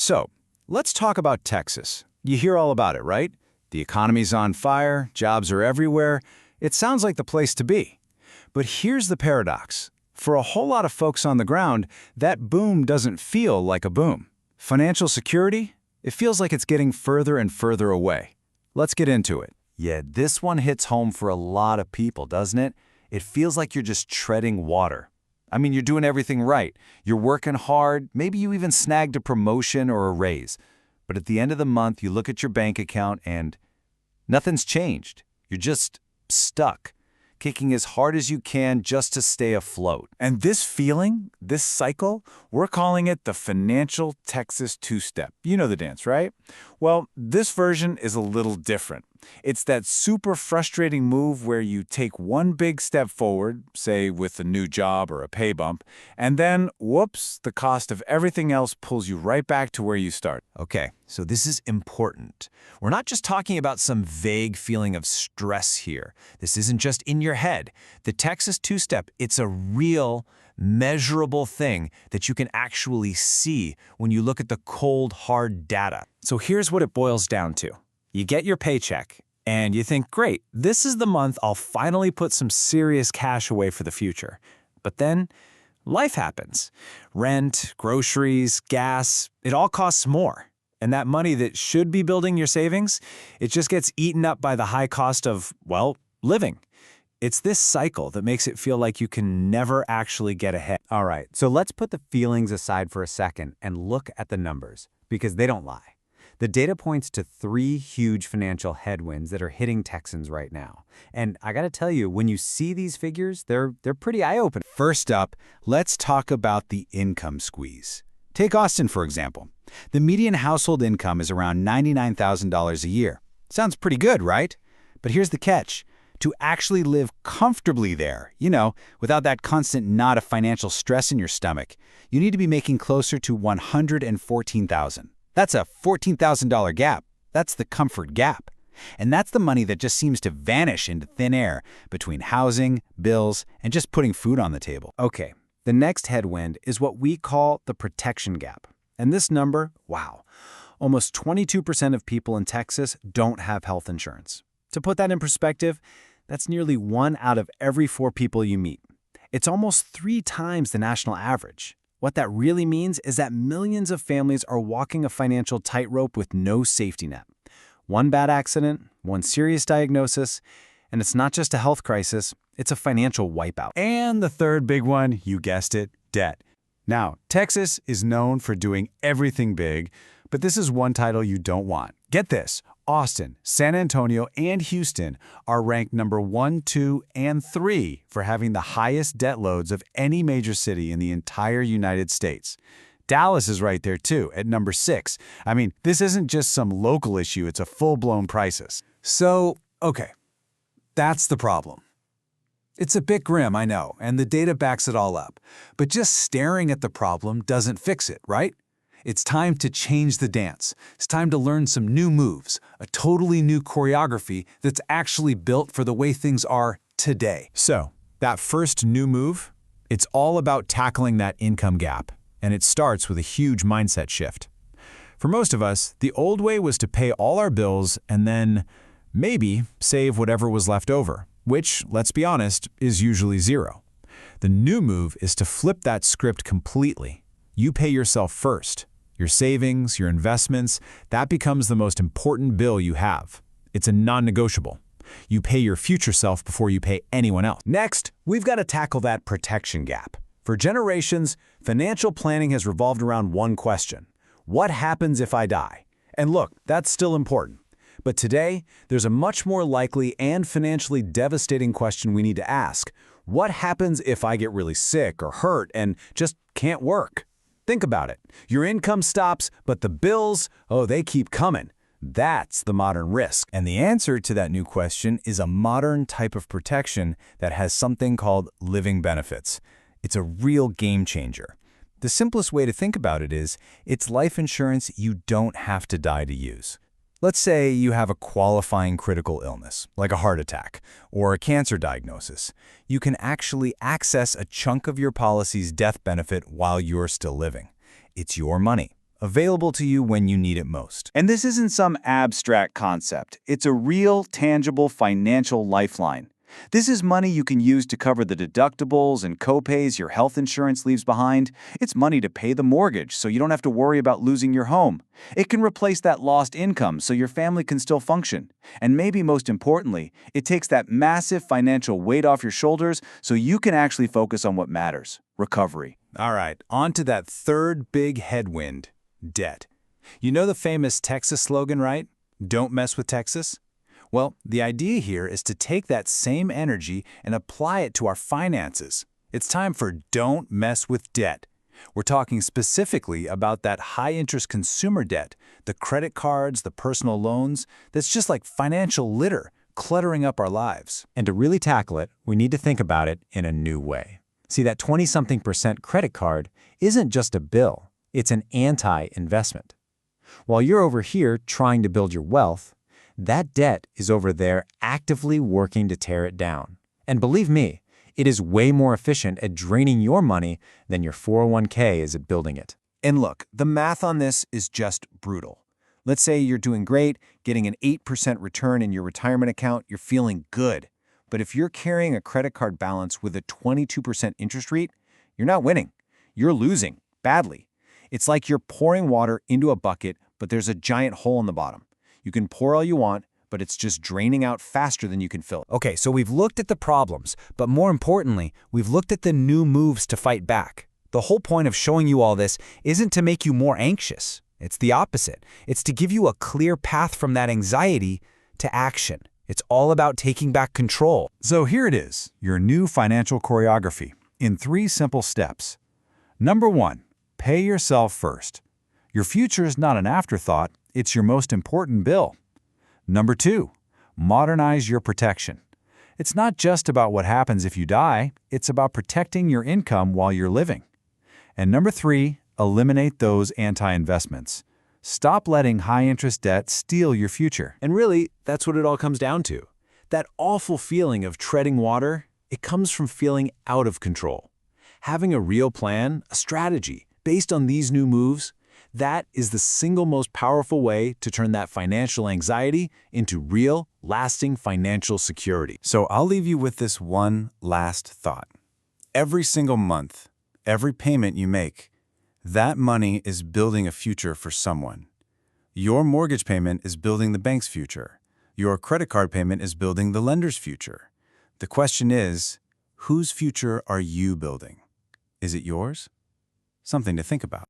So, let's talk about Texas. You hear all about it, right? The economy's on fire, jobs are everywhere. It sounds like the place to be. But here's the paradox. For a whole lot of folks on the ground, that boom doesn't feel like a boom. Financial security? It feels like it's getting further and further away. Let's get into it. Yeah, this one hits home for a lot of people, doesn't it? It feels like you're just treading water. I mean, you're doing everything right. You're working hard. Maybe you even snagged a promotion or a raise. But at the end of the month, you look at your bank account and nothing's changed. You're just stuck, kicking as hard as you can just to stay afloat. And this feeling, this cycle, we're calling it the financial Texas two-step. You know the dance, right? Well, this version is a little different. It's that super frustrating move where you take one big step forward, say with a new job or a pay bump, and then, whoops, the cost of everything else pulls you right back to where you started. Okay, so this is important. We're not just talking about some vague feeling of stress here. This isn't just in your head. The Texas two-step, it's a real, measurable thing that you can actually see when you look at the cold, hard data. So here's what it boils down to. You get your paycheck, and you think, great, this is the month I'll finally put some serious cash away for the future. But then, life happens. Rent, groceries, gas, it all costs more. And that money that should be building your savings, it just gets eaten up by the high cost of, well, living. It's this cycle that makes it feel like you can never actually get ahead. All right, so let's put the feelings aside for a second and look at the numbers, because they don't lie. The data points to 3 huge financial headwinds that are hitting Texans right now. And I gotta tell you, when you see these figures, they're pretty eye-opening. First up, let's talk about the income squeeze. Take Austin, for example. The median household income is around $99,000 a year. Sounds pretty good, right? But here's the catch. To actually live comfortably there, without that constant knot of financial stress in your stomach, you need to be making closer to $114,000. That's a $14,000 gap. That's the comfort gap. And that's the money that just seems to vanish into thin air between housing, bills, and just putting food on the table. Okay, the next headwind is what we call the protection gap. And this number, wow, almost 22% of people in Texas don't have health insurance. To put that in perspective, that's nearly 1 out of every 4 people you meet. It's almost 3 times the national average. What that really means is that millions of families are walking a financial tightrope with no safety net. One bad accident, one serious diagnosis, and it's not just a health crisis, it's a financial wipeout. And the third big one, you guessed it, debt. Now, Texas is known for doing everything big, but this is one title you don't want. Get this, Austin, San Antonio, and Houston are ranked number 1, 2, and 3 for having the highest debt loads of any major city in the entire United States. Dallas is right there too, at number 6. I mean, this isn't just some local issue, it's a full-blown crisis. So, okay, that's the problem. It's a bit grim, I know, and the data backs it all up. But just staring at the problem doesn't fix it, right? It's time to change the dance. It's time to learn some new moves, a totally new choreography that's actually built for the way things are today. So, that first new move, it's all about tackling that income gap, and it starts with a huge mindset shift. For most of us, the old way was to pay all our bills and then maybe save whatever was left over, which, let's be honest, is usually zero. The new move is to flip that script completely. You pay yourself first. Your savings, your investments, that becomes the most important bill you have. It's a non-negotiable. You pay your future self before you pay anyone else. Next, we've got to tackle that protection gap. For generations, financial planning has revolved around one question. What happens if I die? And look, that's still important. But today, there's a much more likely and financially devastating question we need to ask. What happens if I get really sick or hurt and just can't work? Think about it. Your income stops, but the bills, they keep coming. That's the modern risk. And the answer to that new question is a modern type of protection that has something called living benefits. It's a real game changer. The simplest way to think about it is, it's life insurance you don't have to die to use. Let's say you have a qualifying critical illness, like a heart attack or a cancer diagnosis. You can actually access a chunk of your policy's death benefit while you're still living. It's your money, available to you when you need it most. And this isn't some abstract concept. It's a real, tangible financial lifeline. This is money you can use to cover the deductibles and copays your health insurance leaves behind. It's money to pay the mortgage so you don't have to worry about losing your home. It can replace that lost income so your family can still function. And maybe most importantly, it takes that massive financial weight off your shoulders so you can actually focus on what matters: recovery. All right, on to that third big headwind, debt. You know the famous Texas slogan, right? Don't mess with Texas? Well, the idea here is to take that same energy and apply it to our finances. It's time for don't mess with debt. We're talking specifically about that high-interest consumer debt, the credit cards, the personal loans, that's just like financial litter, cluttering up our lives. And to really tackle it, we need to think about it in a new way. See, that 20-something% credit card isn't just a bill, it's an anti-investment. While you're over here trying to build your wealth, that debt is over there actively working to tear it down. And believe me, it is way more efficient at draining your money than your 401k is at building it. And look, the math on this is just brutal. Let's say you're doing great, getting an 8% return in your retirement account, you're feeling good. But if you're carrying a credit card balance with a 22% interest rate, you're not winning. You're losing, badly. It's like you're pouring water into a bucket, but there's a giant hole in the bottom. You can pour all you want, but it's just draining out faster than you can fill it. Okay, so we've looked at the problems, but more importantly, we've looked at the new moves to fight back. The whole point of showing you all this isn't to make you more anxious. It's the opposite. It's to give you a clear path from that anxiety to action. It's all about taking back control. So here it is, your new financial choreography, in 3 simple steps. Number 1, pay yourself first. Your future is not an afterthought, it's your most important bill. Number 2, modernize your protection. It's not just about what happens if you die, it's about protecting your income while you're living. And number 3, eliminate those anti-investments. Stop letting high-interest debt steal your future. And really, that's what it all comes down to. That awful feeling of treading water, it comes from feeling out of control. Having a real plan, a strategy, based on these new moves, that is the single most powerful way to turn that financial anxiety into real, lasting financial security. So I'll leave you with this one last thought. Every single month, every payment you make, that money is building a future for someone. Your mortgage payment is building the bank's future. Your credit card payment is building the lender's future. The question is, whose future are you building? Is it yours? Something to think about.